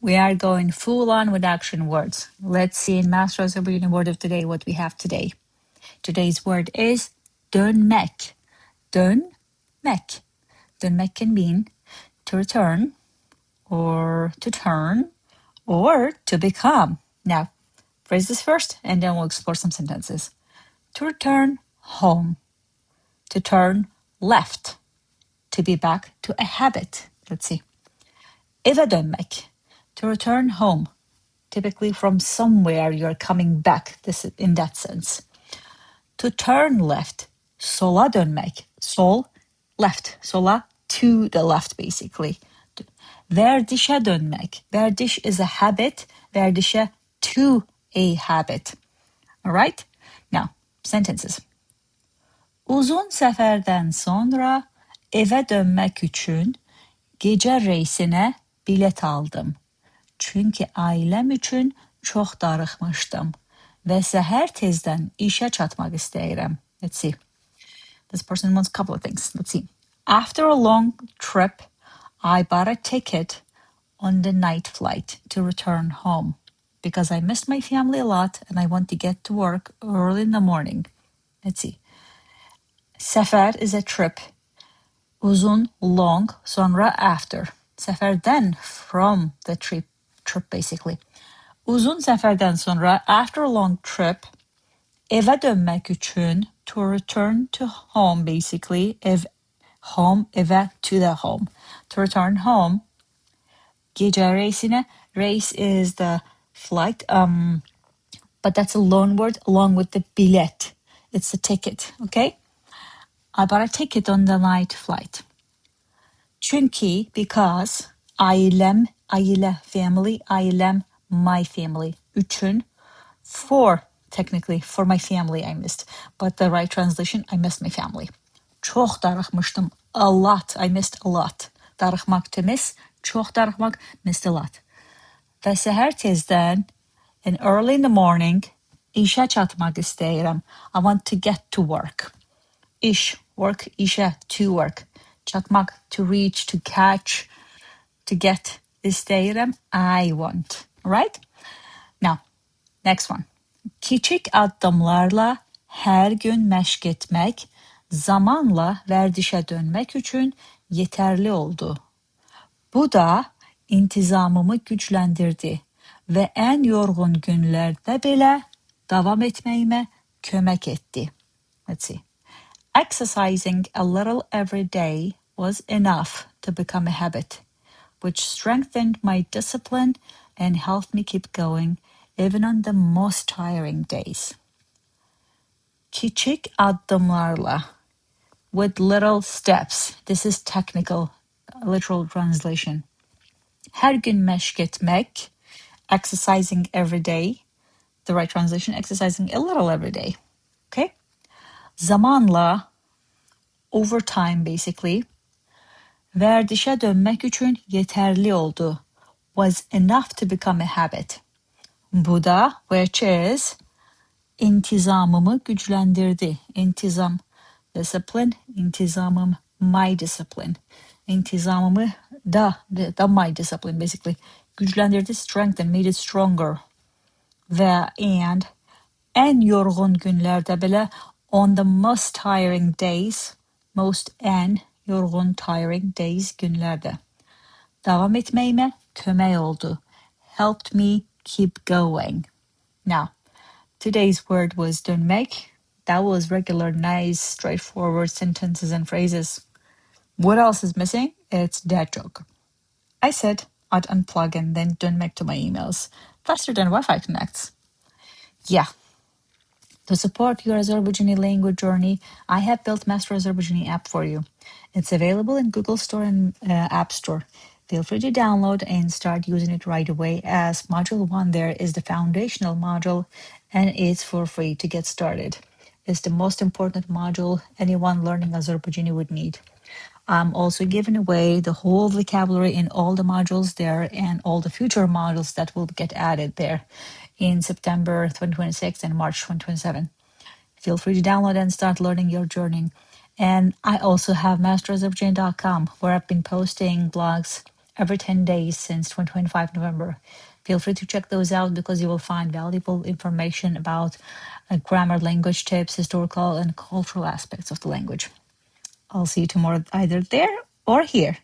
we are going full on with action words. Let's see in Master Azerbaijani word of today what we have today. Today's word is dönmek. Dönmek. Dönmek can mean to return or to turn or to become. Now, phrase this first and then we'll explore some sentences. To return home. To turn left. To be back to a habit. Let's see. Evə DÖNMÄK. To return home. Typically from somewhere you're coming back, this in that sense. To turn left, sola dönmek. Sol, left. Sola, to the left, basically. Vərdişə DÖNMÄK. Vərdiş is a habit. Vərdişə, to a habit. All right? Now, sentences. Uzun səfərdən sonra evə dönmək üçün gecə reysinə bilet aldım. Çünki ailəm üçün çox darıxmışdım və səhər tezdən işə çatmaq istəyirəm. Let's see. This person wants a couple of things. Let's see. After a long trip, I bought a ticket on the night flight to return home because I missed my family a lot and I want to get to work early in the morning. Let's see. Səfər is a trip. Uzun, long, sonra after. Səfərdən, from the trip basically. Uzun səfərdən sonra, after a long trip, evə dönmək üçün, to return to home basically. Home, evə, to the home. To return home. Gecə reysinə. Race is the flight, but that's a loan word along with the bilet. It's a ticket, okay? I bought a ticket on the night flight. Çünki, because, ailəm, aile, family, ailəm, my family. Üçün, for, technically, for my family I missed. But the right translation, I missed my family. Çox darıxmışdım. A lot, I missed a lot. Darıxmaq, to miss. Çox darıxmaq, missed a lot. Və səhər tezdən, and early in the morning, işə çatmaq istəyirəm. I want to get to work. İş, work, işə, to work. Çatmaq, to reach, to catch, to get. İstəyirəm, I want. Right? Now, next one. Kiçik addımlarla hər gün məşq etmək, zamanla vərdişə dönmək üçün yetərli oldu. Bu da intizamımı gücləndirdi və ən yorğun günlərdə belə davam etməyimə kömək etdi. Let's see. Exercising a little every day was enough to become a habit, which strengthened my discipline and helped me keep going even on the most tiring days. Küçük adımlarla, with little steps. This is technical, literal translation. Her gün məşq etmək, exercising every day. The right translation, exercising a little every day. Okay? Zamanla, over time basically. Vərdişə dönmək üçün yetərli oldu. Was enough to become a habit. Bu da, which is, intizamımı gücləndirdi. İntizam, discipline. İntizamım, my discipline. İntizamımı da my discipline basically. Gücləndirdi, strengthened, made it stronger. Və, and, ən yorğun günlərdə belə, on the most tiring days, most and, yorğun, tiring days, günlərdə. Davam etməyimə kömək oldu. Helped me keep going. Now, today's word was dönmek. That was regular, nice, straightforward sentences and phrases. What else is missing? It's that joke. I said I'd unplug and then dönmek to my emails. Faster than Wi-Fi connects. Yeah. To support your Azerbaijani language journey, I have built Master Azerbaijani app for you. It's available in Google Store and App Store. Feel free to download and start using it right away, as Module 1 there is the foundational module and it's for free to get started. It's the most important module anyone learning Azerbaijani would need. I'm also giving away the whole vocabulary in all the modules there and all the future modules that will get added there in September 2026 and March 2027. Feel free to download and start learning your journey. And I also have masterazerbaijani.com, where I've been posting blogs every 10 days since 2025 November. Feel free to check those out because you will find valuable information about grammar, language tips, historical and cultural aspects of the language. I'll see you tomorrow either there or here.